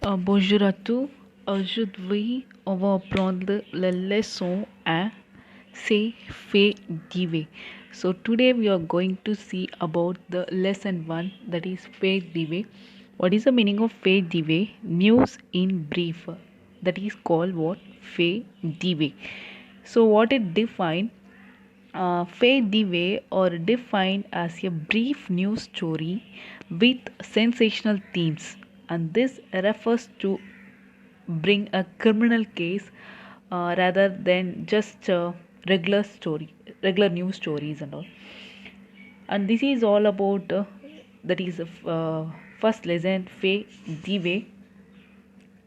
Bonjour à tous. Aujourd'hui, on va apprendre la leçon 1, c'est fait divers. So today we are going to see about the lesson 1, that is fait divers. What is the meaning of fait divers? News in brief. That is called what? Fait divers. So what it define? Fait divers or defined as a brief news story with sensational themes, and this refers to bring a criminal case rather than just regular news stories and all. And this is all about that is first lesson fait divers.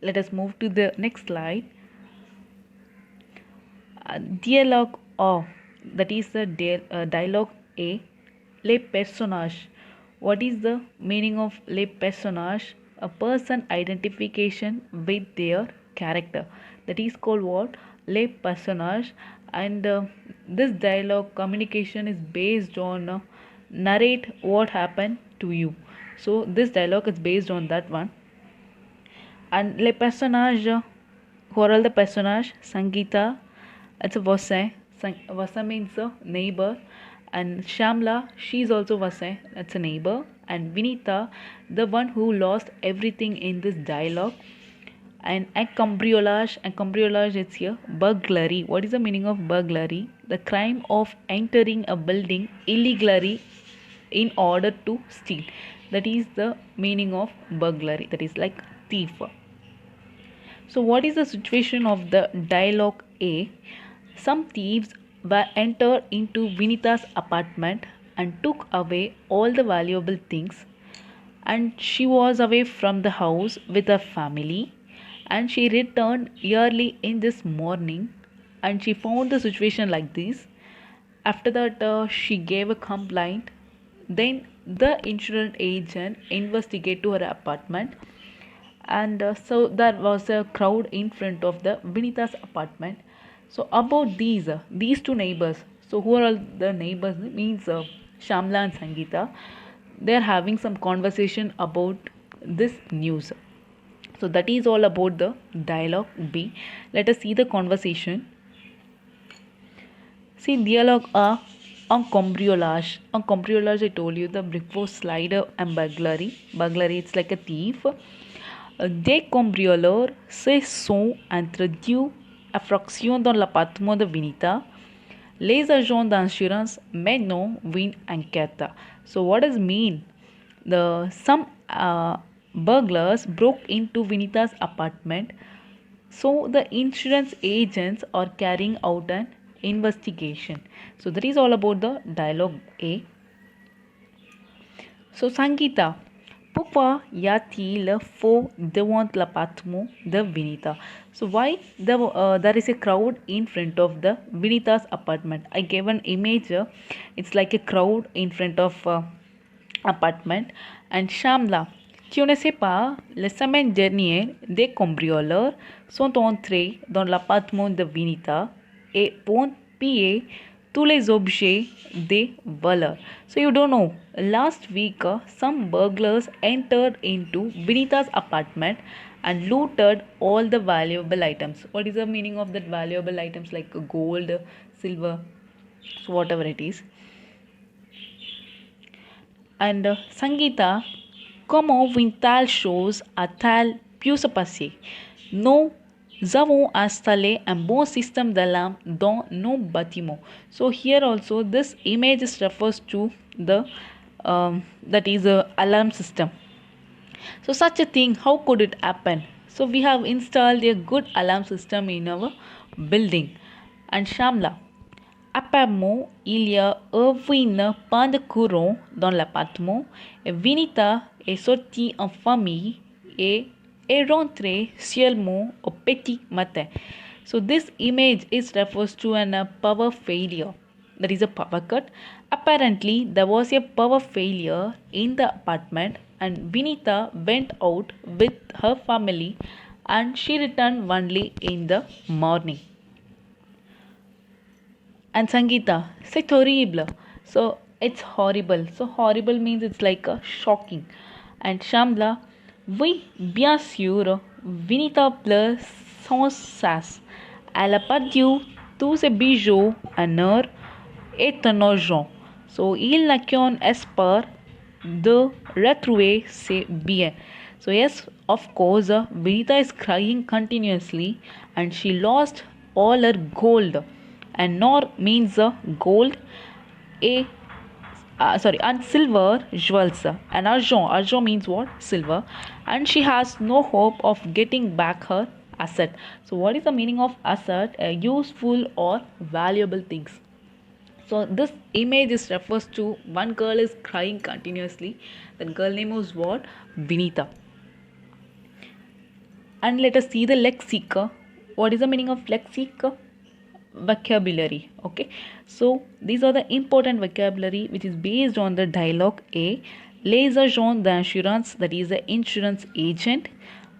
Let us move to the next slide. Dialogue O, that is the dialogue A. Les personnages. What is the meaning of les personnages? A person identification with their character. That is called what? Les personnages. And this dialogue communication is based on narrate what happened to you. So this dialogue is based on that one. And les personnages, who are all the personages? Sangeeta, it's a Vasai. Vasa means a neighbor. And Shamla, she is also Vasai, that's a neighbor. And Vinita, the one who lost everything in this dialogue. And cambriolage, it's here burglary. What is the meaning of burglary? The crime of entering a building illegally in order to steal. That is the meaning of burglary, that is like thief. So, what is the situation of the dialogue A? Some thieves were entered into Vinita's apartment and took away all the valuable things. And she was away from the house with her family. And she returned early in this morning. And she found the situation like this. After that, she gave a complaint. Then the insurance agent investigated to her apartment, and so there was a crowd in front of the Vinita's apartment. So about these two neighbors, so who are all the neighbors means Shamla and Sangeeta, they are having some conversation about this news. So that is all about the dialogue B. Let us see the conversation. See, dialogue A, on cambriolage. On cambriolage, I told you the brickwork slider and burglary. Burglary, it's like a thief. Des cambrioleurs se sont introduits à fraction dans l'appartement de Vinita. Les agents d'assurance maintenant une enquête. So what does mean? Some burglars broke into Vinita's apartment. So the insurance agents are carrying out an investigation. So that is all about the dialogue A. So Sangeeta, pourquoi y a-t-il faux devant l'appartement de Vinita? So why there is a crowd in front of the Vinita's apartment? I gave an image. It's like a crowd in front of apartment. And Shamla, tu ne sais pas, la semaine dernière, des cambrioleurs sont entrés dans l'appartement de Vinita et ont pillé tous les objets des voleurs. So you don't know, last week some burglars entered into Vinita's apartment and looted all the valuable items. What is the meaning of that valuable items, like gold, silver, so whatever it is? And Sangeeta, comment une telle chose a-t-elle pu se passer? Nous avons installé un bon système d'alarme dans nos bâtiments. So here also this image refers to the that is a alarm system. So such a thing, how could it happen? So we have installed a good alarm system in our building. And Shamla, apparemment, il y a eu une panne de courant dans l'appartement et Vinita est sortie en famille et est rentrée seulement au petit matin. So this image is refers to a power failure. That is a power cut. Apparently, there was a power failure in the apartment and Vinita went out with her family and she returned only in the morning. And Sangeeta, c'est horrible. So it's horrible. So horrible means it's like a shocking. And Shamla, Oui, bien sûr, Vinita pleure sans cesse. Elle a perdu tous ses bijoux en or et en argent. So, il n'a qu'un espoir de retrouver ses biens. So, yes, of course, Vinita is crying continuously and she lost all her gold. And nor means gold, a and silver jewels and argent means what, silver, and she has no hope of getting back her asset. So what is the meaning of asset? Useful or valuable things. So this image is refers to one girl is crying continuously. The girl name was what? Vinita. And let us see the lexica. What is the meaning of lexica? Vocabulary. Okay, so these are the important vocabulary which is based on the dialogue A. Les agents d'assurance, that is the insurance agent.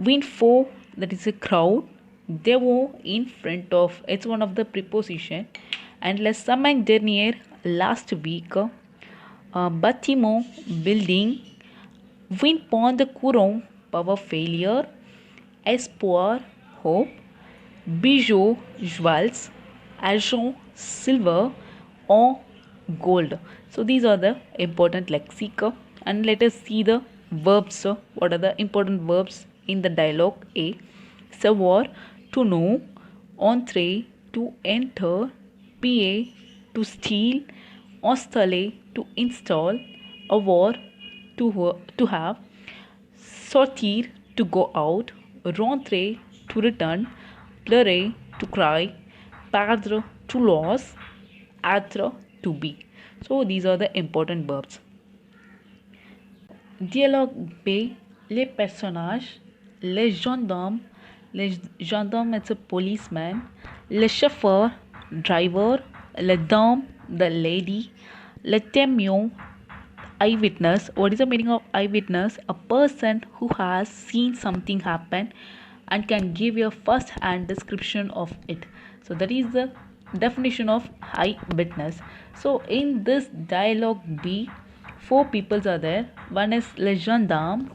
Winfo, that is a crowd. Devant, in front of, it's one of the preposition. And la semaine dernière, last week. Bâtiment, building. Wind de courant, power failure. Espoir, hope. Bijou, jewels. Argent, silver, or gold. So these are the important lexica. And let us see the verbs. What are the important verbs in the dialogue A? Savoir, to know. Entrer, to enter. Payer, to steal. Installer, to install. Avoir, to have. Sortir, to go out. Rentrer, to return. Pleurer, to cry. Perdre, to lose. Être, to be. So these are the important verbs. Dialogue B. Les personnages. Les gendarmes. Les gendarmes, it's a policeman. Le chauffeur, driver. Le dame, the lady. Le témoin, eyewitness. What is the meaning of eyewitness? A person who has seen something happen and can give you a first hand description of it. So that is the definition of eyewitness. So in this dialogue B, four peoples are there. One is le gendarme,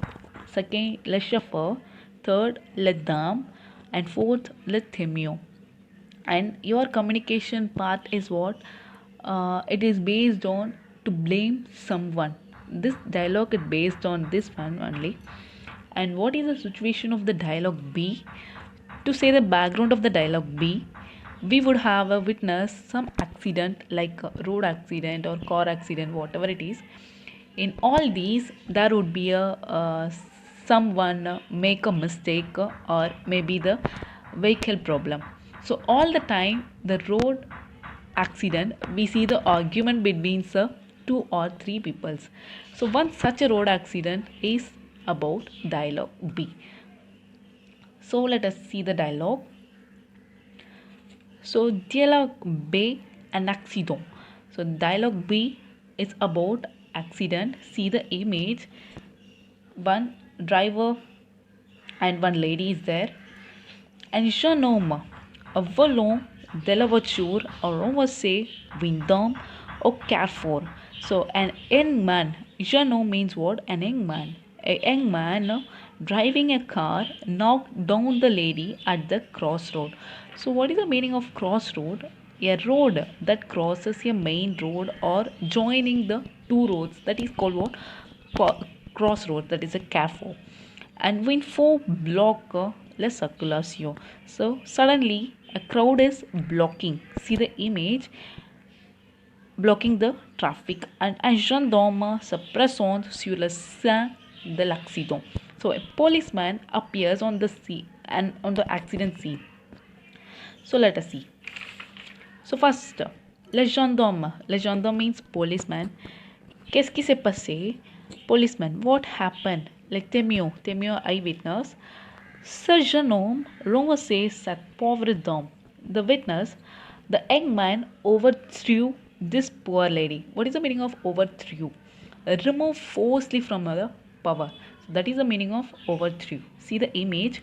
second le chauffeur, third le dame, and fourth le témoin. And your communication path is what? It is based on to blame someone. This dialogue is based on this one only. And what is the situation of the dialogue B? To say the background of the dialogue B, we would have a witness some accident like a road accident or car accident, whatever it is. In all these, there would be a someone make a mistake or maybe the vehicle problem. So all the time the road accident, we see the argument between two or three peoples. So one such a road accident is about dialogue B. So let us see the dialogue. So dialogue B, an accident. So dialogue B is about accident. See the image. One driver and one lady is there. Un jeune homme volant de la voiture, or on va say Windom or Carrefour. So an young man, jeune homme means what? An young man. A young man driving a car knocked down the lady at the crossroad. So what is the meaning of crossroad? A road that crosses a main road or joining the two roads, that is called what? Crossroad, that is a carrefour. And when four block la circulation. So suddenly a crowd is blocking. See the image, blocking the traffic, and un gendarme se présente sur le scène de l'accident. So a policeman appears on the scene and on the accident scene. So let us see. So first, le gendarme. Le gendarme means policeman. Qu'est-ce qui s'est passé? Policeman. What happened? Le témoin. Témoin, eyewitness. Ce jeune homme renversait cette pauvre dame. The witness. The young man overthrew this poor lady. What is the meaning of overthrew? Remove forcefully from the power. So that is the meaning of overthrew. See the image.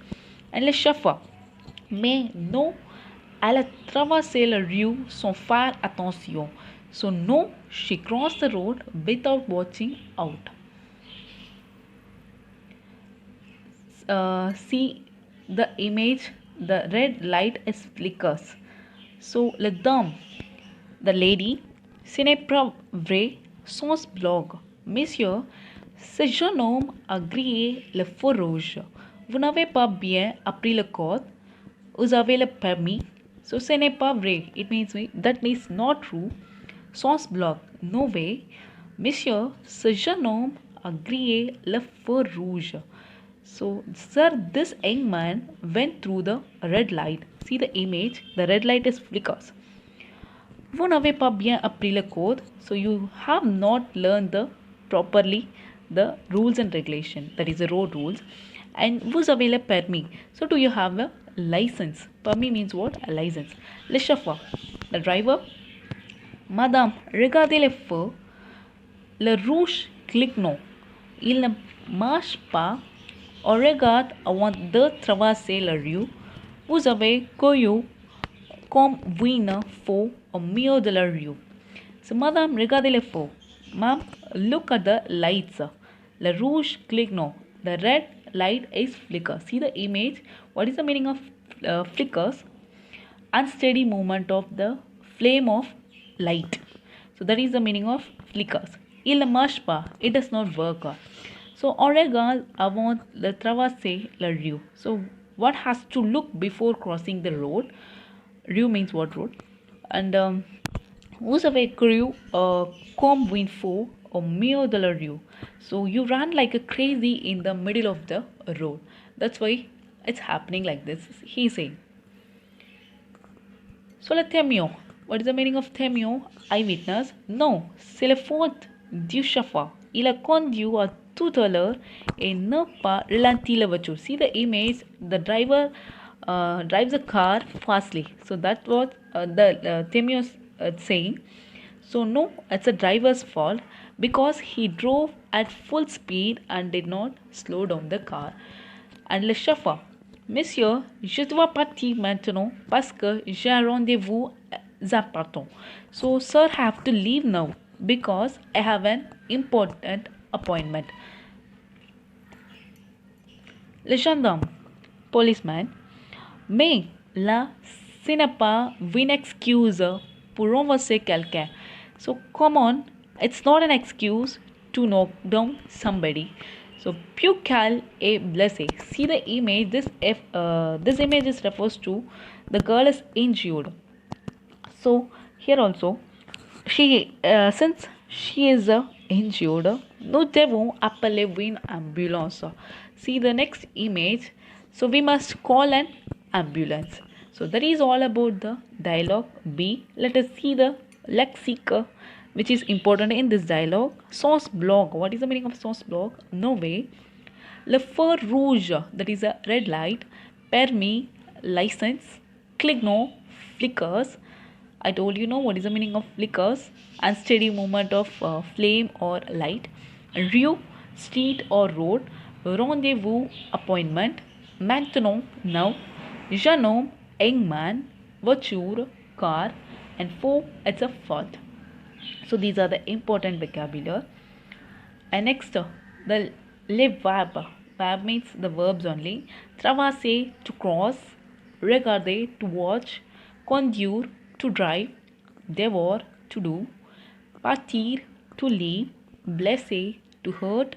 And le chauffeur. Mais non, elle a traversé la rue sans faire attention. So no, she crossed the road without watching out. see the image, the red light is flickers. So let them. The lady, ce n'est pas vrai, sans blog. Monsieur, ce jeune homme a grillé le feu rouge. Vous n'avez pas bien appris le code. Vous avez le permis. So ce n'est pas vrai. It means that is not true. Sans blog. No way. Monsieur, ce jeune homme a grillé le feu rouge. So, sir, this young man went through the red light. See the image, the red light is flickers. Vous n'avez pas bien appris le code, so you have not learned the properly the rules and regulation, that is the road rules. And vous avez le permis, so do you have a license? Permis means what? A license. Le chauffeur, the driver. Madame, regardez le feu. Le rouge clique non. Il ne marche pas. Au regard avant de traverser la rue, vous avez couru comme il faut au milieu de la rue. So, madame, regardez le feu. Ma'am, look at the lights. Le rouge clique non. The red light is flicker. See the image. What is the meaning of flickers? Unsteady movement of the flame of light. So that is the meaning of flickers. Il ne marche pas. It does not work. So on regarde avant de traverser la rue. So what has to look before crossing the road? Rue means what road? And vous avez couru comme il faut au milieu de la rue. So you ran like a crazy in the middle of the road. That's why it's happening like this. He's saying. So le témoin. What is the meaning of témoin? Eyewitness? Non, c'est le faute du chauffeur. Il a conduit à toute heure et n'a pas ralenti la voiture. See the image. The driver drives a car fastly. So that's what the témoin is saying. So no, it's a driver's fault because he drove at full speed and did not slow down the car. And le chauffeur. Monsieur, je dois partir maintenant parce que j'ai un rendez-vous important. So, sir, have to leave now because I have an important appointment. Le gendarme, policeman, mais là, ce n'est pas une excuse pour renverser quelqu'un. So, come on, it's not an excuse to knock down somebody. So più cal est blessé. See the image. This image is refers to the girl is injured. So here also, since she is injured, nous devons appeler une ambulance. See the next image. So we must call an ambulance. So that is all about the dialogue B. Let us see the lexic which is important in this dialogue. Sauce blog. What is the meaning of sauce blog? No way. Le feu rouge, that is a red light. Permis, license. Cligno, flickers. I told you know what is the meaning of flickers. Unsteady movement of flame or light. Rue, street or road. Rendezvous, appointment. Maintenant, now. Jeune homme, young man. Voiture, car. And faux, it's a fault. So these are the important vocabulary. And next, the le verb. Verb means the verbs only. Traverser, to cross. Regarder, to watch. Conduire, to drive. Devour, to do. Partir, to leave. Blesser, to hurt.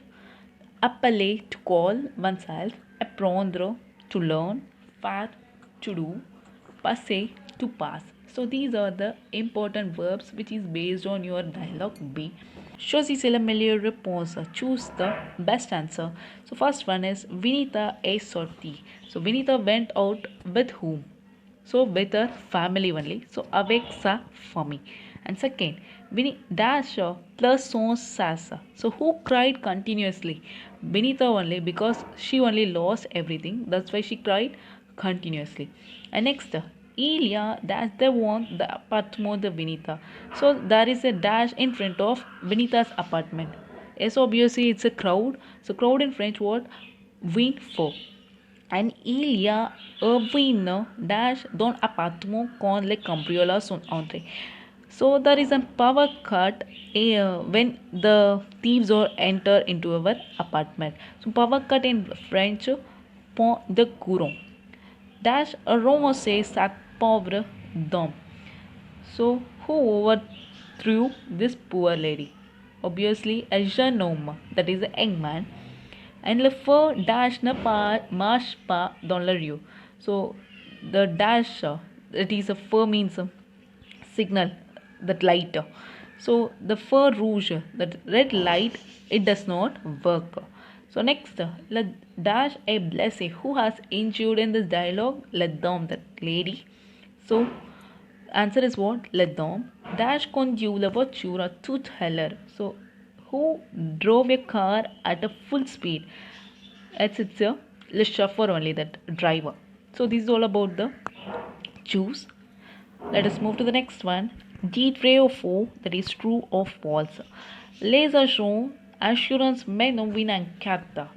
Appeler, to call oneself. Apprendre, to learn. Faire, to do. Passer, to pass. So these are the important verbs which is based on your dialogue B. Choisissez la meilleure réponse. Choose the best answer. So first one is Vinita est sortie. So Vinita went out with whom? So with her family only. So avec sa famille. And second, Vinita dash plus son sas. So who cried continuously? Vinita only because she only lost everything. That's why she cried continuously. And next, il y a dash devant the appartement de Vinita. So there is a dash in front of Vinita's apartment. Yes, obviously it's a crowd. So crowd in French word vin faux. And il y a un dash dans appartement quand les cambrioleurs sont entrés. So there is a power cut when the thieves or enter into our apartment. So power cut in French upon the courant. Dash romancé cette pauvre dame. So, who overthrew this poor lady? Obviously, a jeune homme, that is a young man. And le feu dash ne marche pas dans la rue. So, the dash, that is a feu means signal, that light. So, the feu rouge, that red light, it does not work. So, next, le dash est blessé. Who has injured in this dialogue? La dame, that lady. So, answer is what? La dame. Dash conduit la voiture à toute heure. So, who drove a car at a full speed? It's a le chauffeur only, that driver. So, this is all about the choose. Let us move to the next one. D vrai ou faux, that is true or false. Les agents assurance mènent une enquête.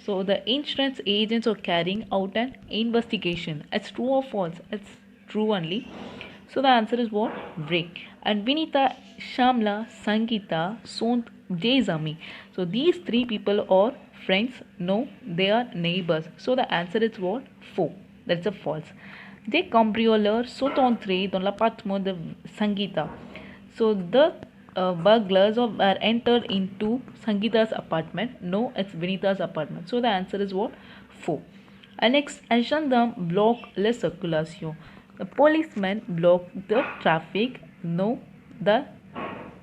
So the insurance agents are carrying out an investigation. It's true or false? It's true only. So the answer is what? Vrai. And Vinita, Shamla, Sangeeta sont des amis. So these three people are friends? No, they are neighbors. So the answer is what? Faux. That's a false. Des cambrioleurs sont entrés dans l'appartement de Sangeeta. So the burglars are entered into Sangeeta's apartment. No, it's Vinita's apartment. So the answer is what? Faux. And next, un gendarme bloque la circulation. The policeman blocked the traffic. No, the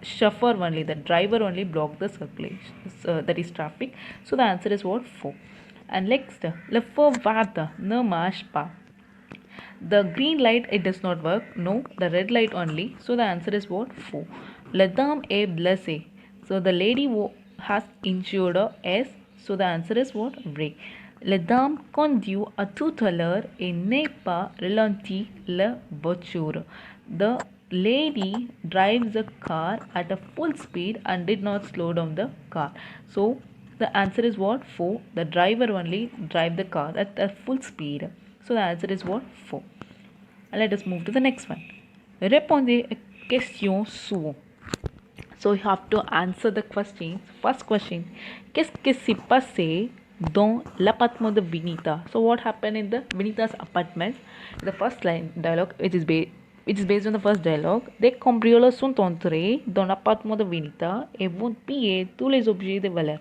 chauffeur only, the driver only blocked the circulation. That is traffic. So the answer is what? Faux. And next, le feu vert ne marche pas. The green light, it does not work. No, the red light only. So the answer is what? Faux. La dame est blessée. So the lady has injured S. So the answer is what? Vrai. La dame conduit à toute heure et n'est pas ralenti la voiture. The lady drives a car at a full speed and did not slow down the car. So the answer is what? Faux. The driver only drive the car at a full speed. So the answer is what? Faux. And let us move to the next one. Répondez à question suivante. So you have to answer the questions. First question. Qu'est-ce qui s'est passé dans l'appartement de Vinita? So what happened in the Vinita's apartment? The first line dialogue, which is based on the first dialogue. Des cambrioleurs sont entrés dans l'appartement de Vinita et vont piller tous les objets de valeur.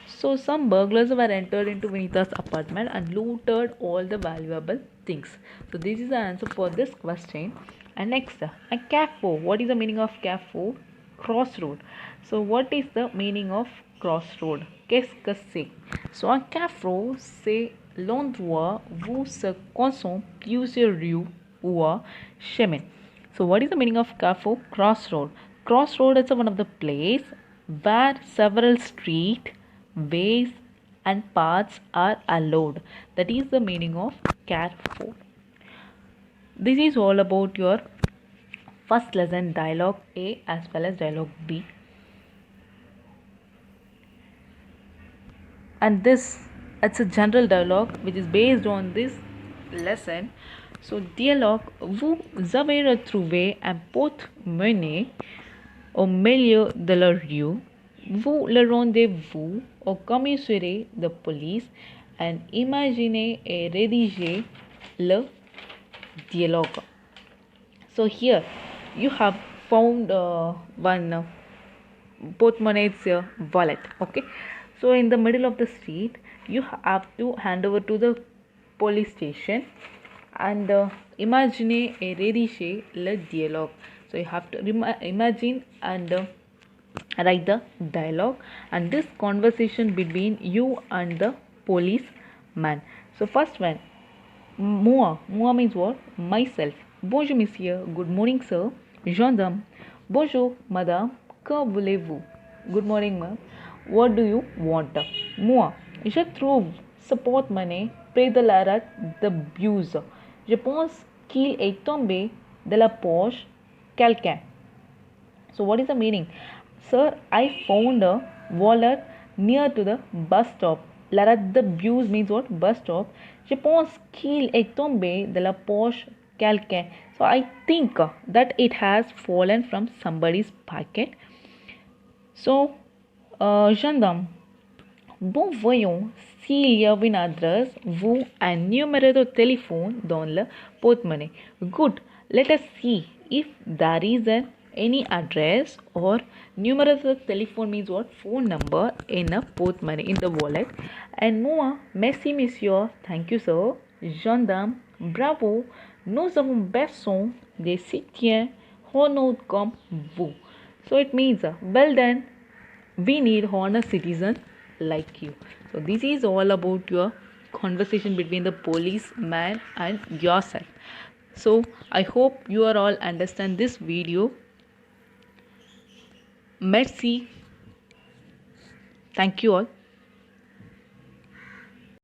So some burglars were entered into Vinita's apartment and looted all the valuable things. So this is the answer for this question. And next, a carrefour. What is the meaning of carrefour? Crossroad. So what is the meaning of crossroad? Qu'est-ce que c'est? So un carrefour, c'est l'endroit où se concentrent plusieurs rues ou chemins. So what is the meaning of carrefour? Crossroad. Crossroad is one of the place where several streets, ways and paths are allowed. That is the meaning of carrefour. This is all about your first lesson, dialogue A as well as dialogue B. And this, it's a general dialogue which is based on this lesson. So dialogue, vous avez retrouvé un porte-monnaie au milieu de la rue. Vous le rendez-vous au commissariat de police and imaginez et rédigez le dialogue. So here you have found one portemonnaie's wallet. Okay, so in the middle of the street you have to hand over to the police station and imaginez et rédigez le dialogue. So you have to imagine and write the dialogue and this conversation between you and the policeman. So first one, moi means what? Myself. Bonjour monsieur, good morning sir. Gendarme, bonjour madame, que voulez-vous? Good morning ma'am, what do you want? Moi, je trouve ce porte-monnaie près de l'arrêt de bus. Je pense qu'il est tombé de la poche quelqu'un. So what is the meaning? Sir, I found a wallet near to the bus stop. L'arrêt de bus means what? Bus stop. Je pense qu'il est tombé de la poche quelqu'un. So I think that it has fallen from somebody's pocket. So, gendarme, bon voyons s'il y a une adresse, vous un numéro de téléphone dans le porte-monnaie. Good. Let us see if there is any address or numéro de téléphone means what? Phone number in a porte-monnaie in the wallet. And moi, merci monsieur, thank you sir. Gendarme, bravo. Nous avons besoin de citoyens honnêtes comme vous. So it means, well done. We need honest citizen like you. So this is all about your conversation between the policeman and yourself. So I hope you are all understand this video. Merci. Thank you all.